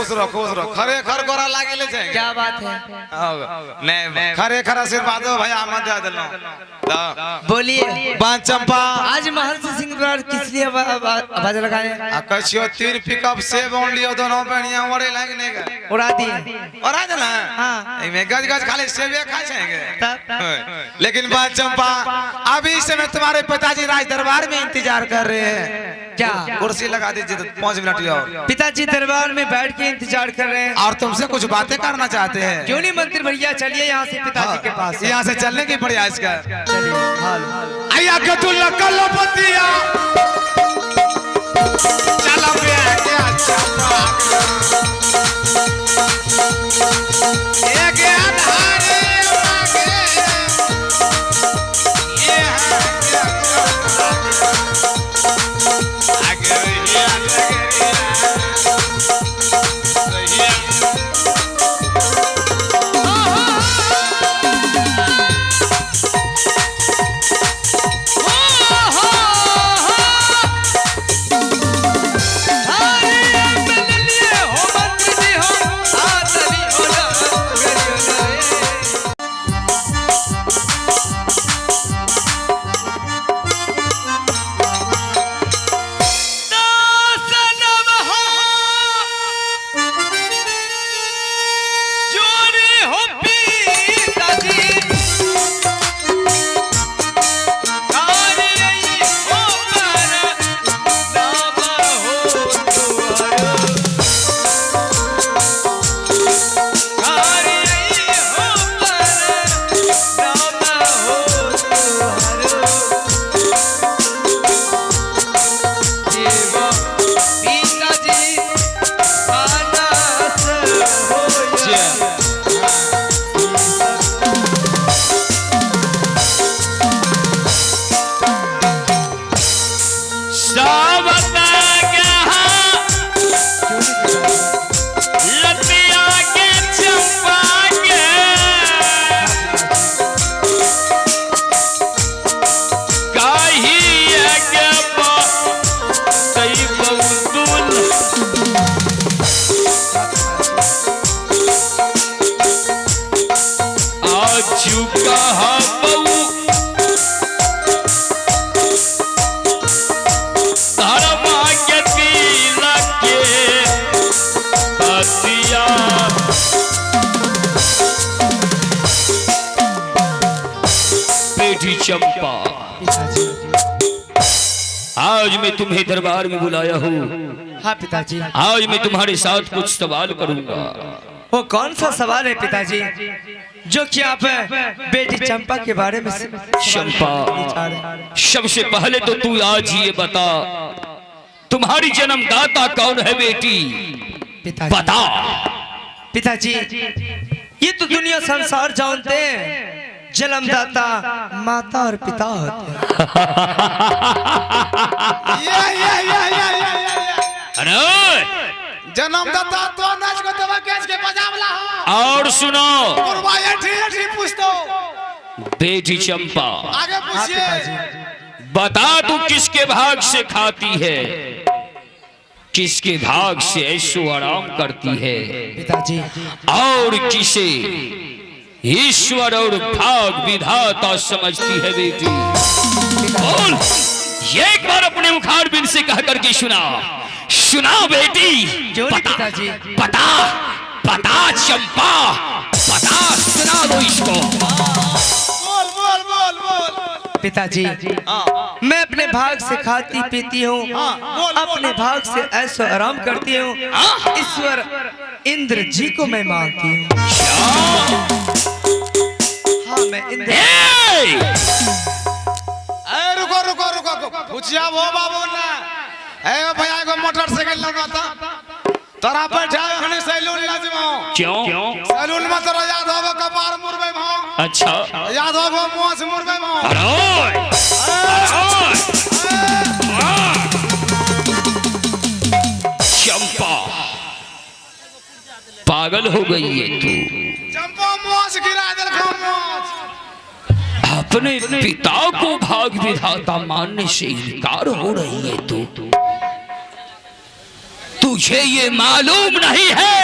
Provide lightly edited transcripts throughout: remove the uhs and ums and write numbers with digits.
खुश रहो खरे खर गोरा लागे ले जाएंगे। क्या बात है? नहीं खरे खर आशीर्वाद हो भाई आमद दे देलो। बोलिए बांध चंपा आज महर्षि सिंह द्वारा किस लिए आवाज लगाए? कछियो तीर पिकअप से बोल लियो दोनों बढ़िया उड़े लगने का उड़ा दिए उड़ा देना। हाँ इमे गज गज खाली सेवे खा जाएंगे। लेकिन बांध चंपा अभी इस समय तुम्हारे पिताजी राज दरबार में इंतजार कर रहे हैं। क्या कुर्सी लगा दीजिए तो 5 मिनट और। पिताजी दरबार में बैठ के इंतजार कर रहे हैं और तुमसे कुछ बातें करना चाहते हैं। क्यों नहीं मंत्री भैया चलिए यहाँ से पिताजी के पास। यहाँ से चलने की पड़ी इसका चलिए आया कतुल्ला कलो पतिया चला पे क्या चंपा एक आधारे मांगे ये है क्या आगे ये चंपा आज मैं तुम्हें दरबार में बुलाया हूँ। हाँ पिताजी आज मैं तुम्हारे साथ कुछ सवाल करूंगा। वो कौन सा सवाल है पिताजी जो कि आप बेटी चंपा के बारे में? चंपा सबसे पहले तो तू आज ये बता तुम्हारी जन्मदाता कौन है बेटी? पिताजी बता। पिताजी ये तो दुनिया संसार जानते हैं जन्मदाता माता और पिता होते हैं। अरे जन्मदाता तो नाच को दबा केस के बजावला हो। और सुनो कुर्बा एठी पूछ दो बेटी चंपा आगे पूछिए। बता तू किसके भाग से खाती है, किसके भाग से ऐशो आराम करती है पिताजी, और किसे ईश्वर और भाग विधाता समझती है बेटी? बोल ये एक बार अपने मुखार बिन से कह करके सुना बेटी। पिताजी पता पता चंपा पता सुना दो इसको। बोल बोल बोल बोल पिताजी मैं अपने भाग से खाती पीती हूँ, अपने भाग से ऐसो आराम करती हूँ। ईश्वर इंद्र जी को मैं मानती हूँ। हाँ मैं इंद्र। रुको रुको रुको पूछिया वो बाबू ना ए भैया को मोटरसाइकिल लगा था तोरा बैठा हने सैलून लाजमो। क्यों सैलून में तोरा याद होगा कपार मुरबे भाव। अच्छा याद होगा मुंह से मुरबे भाव। चंपा पागल हो गई है तू। चंपा मुंह से गिरा दे मुंह। अपने पिता को भाग विधाता मानने से इनकार हो रही है तू। तुझे ये मालूम नहीं है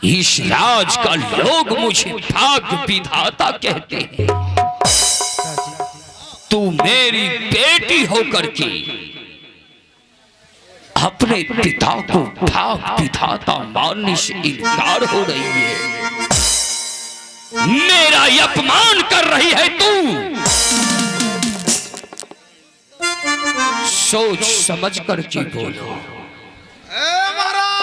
इस राज का लोग मुझे भाग्य विधाता कहते हैं। तू मेरी बेटी होकर के अपने पिता को भाग्य विधाता मानने से इनकार हो रही है। मेरा अपमान कर रही है तू। सोच समझ कर के बोलो।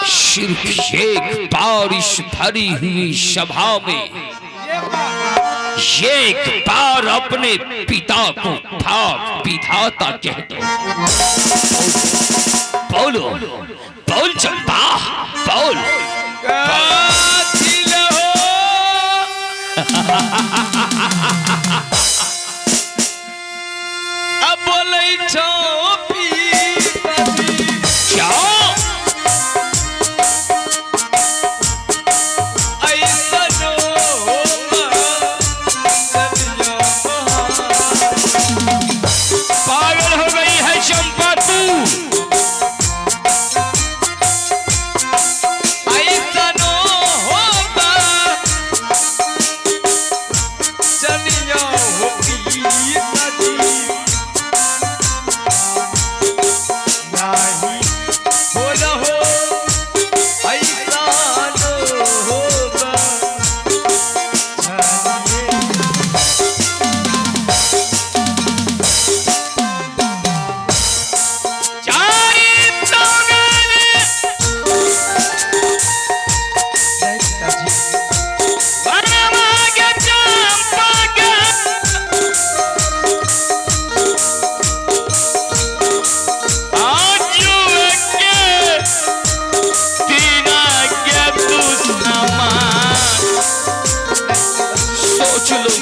सिर्फ एक बार इस भरी हुई सभा में एक बार अपने पिता को भाग विधाता कह दो। बोलो बोल चंपा बोल। अब बोले क्या पागल हो गई है चंपा तू।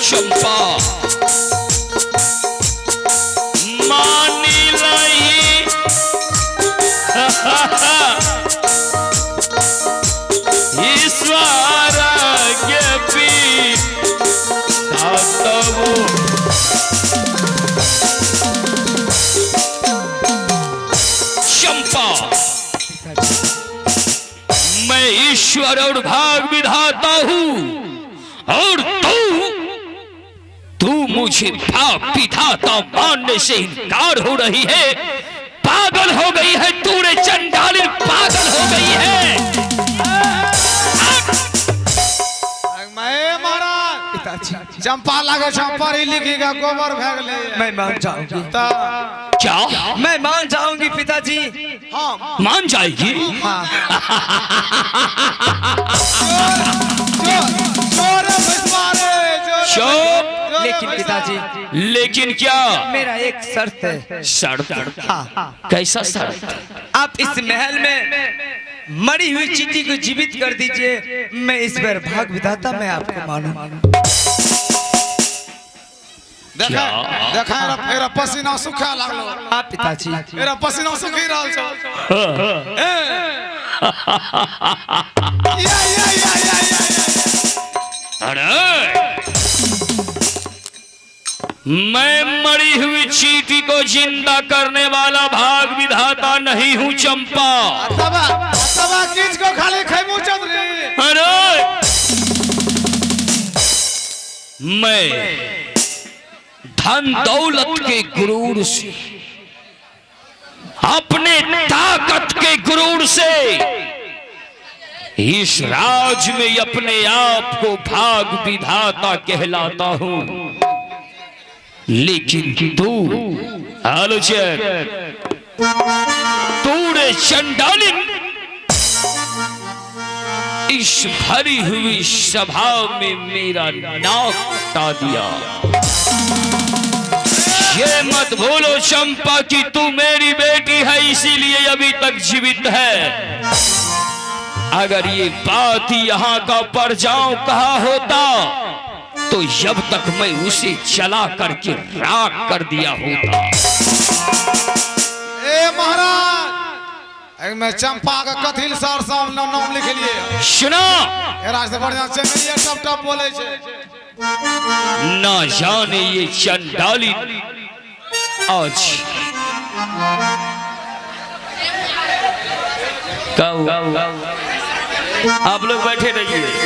चंपा मानी लाई ईश्वर के भी चंपा मैं ईश्वर और भाग विधाता हूँ और तू मुझे भाग विधाता मानने से इनकार हो रही है। पागल हो गई है तू रे चंडाली, पागल हो गई है। मैं महाराज चंपा लगे चंपा ही लिखेगा गोबर भाग ले। मैं मान जाऊंगी। क्या मैं मान जाऊंगी पिताजी। हाँ मान जाएगी। हाँ। लेकिन पिताजी लेकिन क्या मेरा एक शर्त है। शर्त? हाँ। कैसा शर्त? आप इस महल में मरी हुई चींटी को जीवित कर दीजिए। मैं इस बार भाग विधाता मैं आपको मानूं। देखा देखा मेरा पसीना सूखा लागलो। हाँ पिताजी मेरा पसीना सूखी रहल छो। अरे मैं मरी हुई चींटी को जिंदा करने वाला भाग विधाता नहीं हूँ चंपा। तबा किस को खाली खैमू चौधरी। अरे मैं धन दौलत के गुरूर से, अपने ताकत के गुरूर से इस राज में अपने आप को भाग विधाता कहलाता हूँ। लेकिन तू आलोचक, तू रे चंडालिन इस भरी हुई सभा में मेरा नाक कटा दिया। ये मत भूलो चंपा कि तू मेरी बेटी है इसीलिए अभी तक जीवित है। अगर ये बात यहाँ का परजाऊ कहा होता तो जब तक मैं उसे चला करके राख कर दिया होता। ए महाराज मैं चंपा का कथिल सर नाम लिख लिए। सुना से बढ़िया चमेलिया टप टप बोले छे। ना जाने ये चंडाली आज आप लोग बैठे रहिए।